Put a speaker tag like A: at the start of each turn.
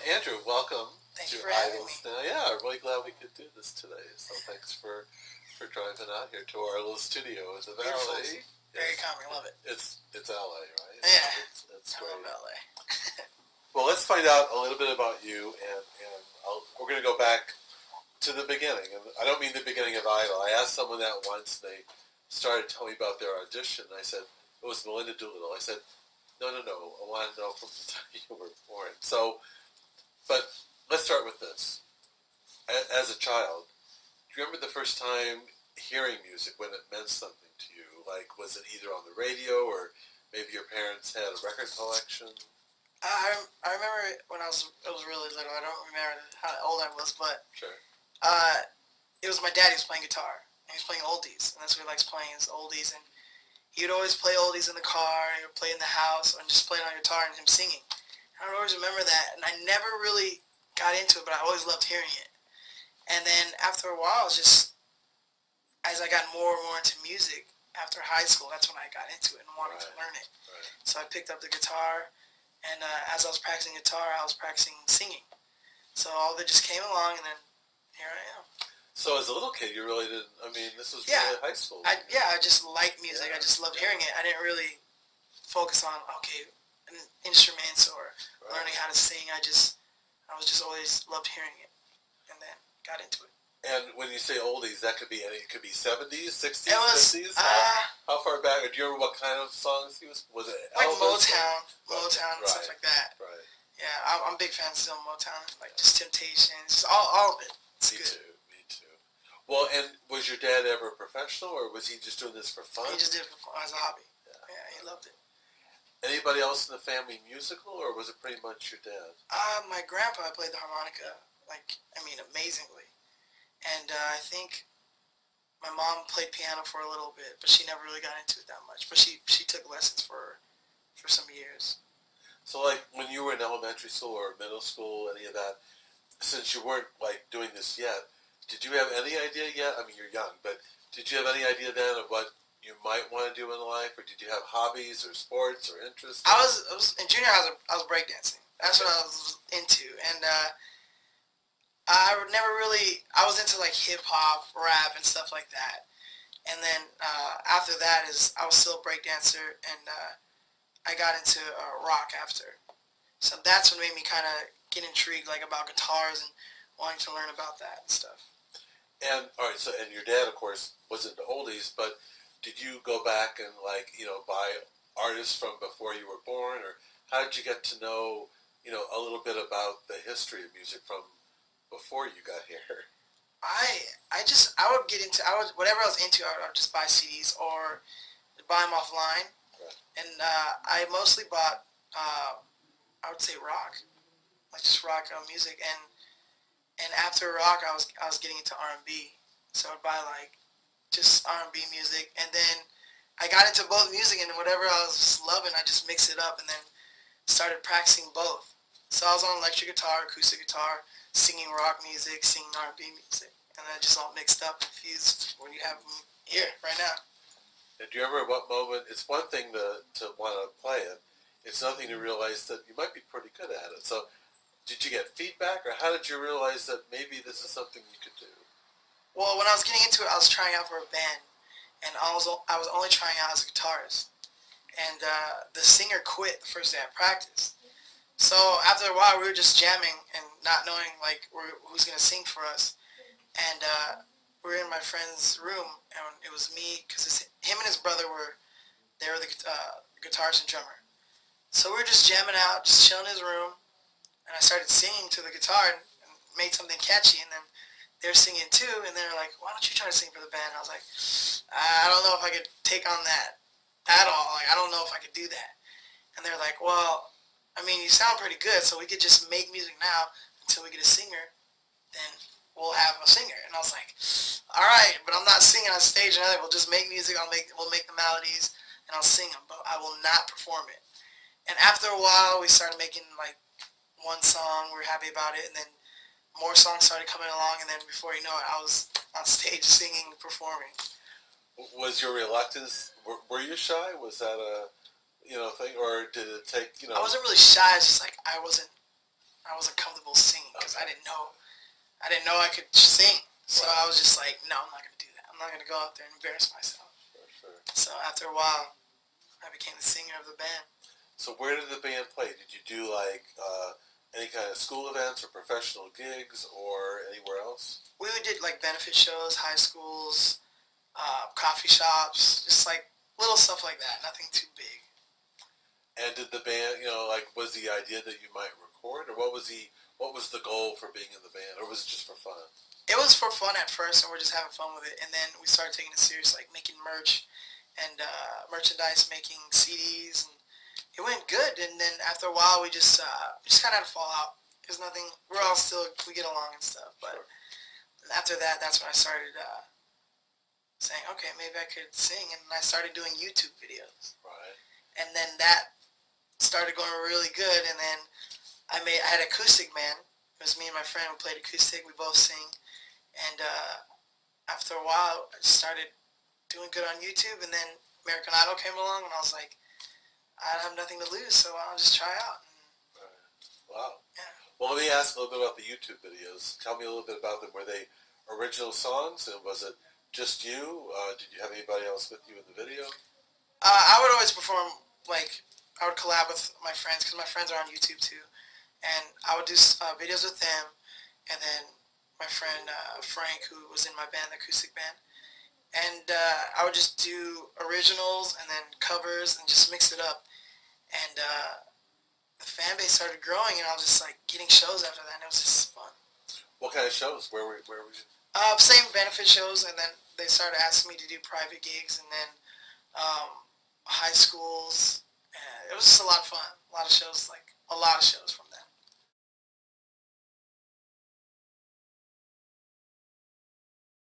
A: Andrew, welcome
B: Thank
A: to
B: you for having
A: Idols
B: me.
A: Now. Yeah, I'm really glad we could do this today. So thanks for driving out here to our little studio in the
B: Beautiful.
A: valley.
B: Very calming. Love it.
A: It's LA, right?
B: Yeah.
A: It's
B: I
A: great.
B: love LA.
A: Well, let's find out a little bit about you, and we're going to go back to the beginning. And I don't mean the beginning of Idol. I asked someone that once, and they started telling me about their audition. And I said, it was Melinda Doolittle. I said, no. I want to know from the time you were born. So, but let's start with this. As a child, do you remember the first time hearing music when it meant something to you? Like, was it either on the radio or maybe your parents had a record collection?
B: I remember when I was really little. I don't remember how old I was, but
A: Sure.
B: it was my dad who was playing guitar. And he was playing oldies, and that's what he likes playing is oldies. And he would always play oldies in the car. He would play in the house, and just play it on guitar and him singing. And I would always remember that, and I never really got into it, but I always loved hearing it. And then after a while, just as I got more and more into music after high school, that's when I got into it and wanted to learn it.
A: Right.
B: So I picked up the guitar, and as I was practicing guitar, I was practicing singing. So all of it just came along, and then here I am.
A: So as a little kid, you really didn't, I mean, this was
B: Yeah.
A: really high school.
B: I just liked music. I just loved hearing it. I didn't really focus on, instruments or learning how to sing. I was just always loved hearing it, and then got into it.
A: And when you say oldies, that could be any. It could be 70s, 60s,
B: It was
A: 50s. How far back? Or do you remember what kind of songs he was? Was it
B: like
A: Elvis?
B: Motown, and stuff like that.
A: Right.
B: Yeah, I'm a big fan still of Motown, like just Temptations, all of it. It's good.
A: Me too. Well, and was your dad ever a professional, or was he just doing this for fun?
B: He just did it as a hobby. Yeah, he loved it.
A: Anybody else in the family musical, or was it pretty much your dad?
B: My grandpa played the harmonica, amazingly. And I think my mom played piano for a little bit, but she never really got into it that much. But she took lessons for some years.
A: So, like, when you were in elementary school or middle school, any of that, since you weren't, like, doing this yet, did you have any idea yet? I mean, you're young, but did you have any idea then of what you might want to do in life, or did you have hobbies or sports or interests?
B: I was in junior high. I was breakdancing. That's what I was into, and I was into like hip hop, rap, and stuff like that. And then after that I was still a breakdancer, and I got into rock after. So that's what made me kind of get intrigued, like about guitars and wanting to learn about that and stuff.
A: And all right, so and your dad, of course, was into oldies, but did you go back and buy artists from before you were born, or how did you get to know a little bit about the history of music from before you got here?
B: I would get into whatever I was into. I would just buy CDs or buy them offline, and I mostly bought I would say rock, like just rock music, and after rock I was getting into R&B, so I'd buy like just R&B music, and then I got into both music, and whatever I was loving I just mixed it up and then started practicing both. So I was on electric guitar, acoustic guitar, singing rock music, singing R&B music, and then just all mixed up and fused when you have them here right now.
A: And do you remember what moment? It's one thing to want to play it. It's nothing to realize that you might be pretty good at it. So did you get feedback, or how did you realize that maybe this is something you could do?
B: Well, when I was getting into it, I was trying out for a band, and I was only trying out as a guitarist. And the singer quit the first day of practice. So after a while, we were just jamming and not knowing who's gonna sing for us. And we were in my friend's room, and it was me because him and his brother were the guitarist and drummer. So we were just jamming out, just chilling in his room, and I started singing to the guitar and made something catchy, and then they were singing too, and they were like, "Why don't you try to sing for the band?" And I was like, "I don't know if I could take on that at all. Like, I don't know if I could do that." And they're like, "Well, I mean, you sound pretty good, so we could just make music now until we get a singer, then we'll have a singer." And I was like, "All right, but I'm not singing on stage or anything. We'll just make music. We'll make the melodies, and I'll sing them, but I will not perform it." And after a while, we started making like one song. We were happy about it, and then more songs started coming along, and then before you know it, I was on stage singing, performing.
A: Was your reluctance? Were you shy? Was that a thing, or did it take?
B: I wasn't really shy. It's just like I wasn't I wasn't comfortable singing because I didn't know I could sing. So I was just like, no, I'm not gonna do that. I'm not gonna go out there and embarrass myself.
A: Sure.
B: So after a while, I became the singer of the band.
A: So where did the band play? Did you do like any kind of school events or professional gigs or anywhere else?
B: We did like benefit shows, high schools, coffee shops, just like little stuff like that. Nothing too big.
A: And did the band, like, was the idea that you might record, or what was the goal for being in the band, or was it just for fun?
B: It was for fun at first, and we're just having fun with it. And then we started taking it serious, like making merch and merchandise, making CDs, and it went good. And then after a while, we just kind of had to fall out. There's nothing. We're all still, we get along and stuff. But after that, that's when I started saying, okay, maybe I could sing, and I started doing YouTube videos.
A: Right.
B: And then that started going really good, and then I had an acoustic band. It was me and my friend who played acoustic. We both sing, and after a while, I started doing good on YouTube, and then American Idol came along, and I was like, I have nothing to lose, so I'll just try out.
A: Right. Wow.
B: Yeah.
A: Well, let me ask a little bit about the YouTube videos. Tell me a little bit about them. Were they original songs, and was it just you? Did you have anybody else with you in the video?
B: I would always perform, like, I would collab with my friends, because my friends are on YouTube too, and I would do videos with them, and then my friend Frank, who was in my band, the acoustic band, and I would just do originals and then covers and just mix it up, and the fan base started growing, and I was just like getting shows after that, and it was just fun.
A: What kind of shows? Where were you?
B: Same benefit shows, and then they started asking me to do private gigs, and then high schools. It was just a lot of fun. A lot of shows from that.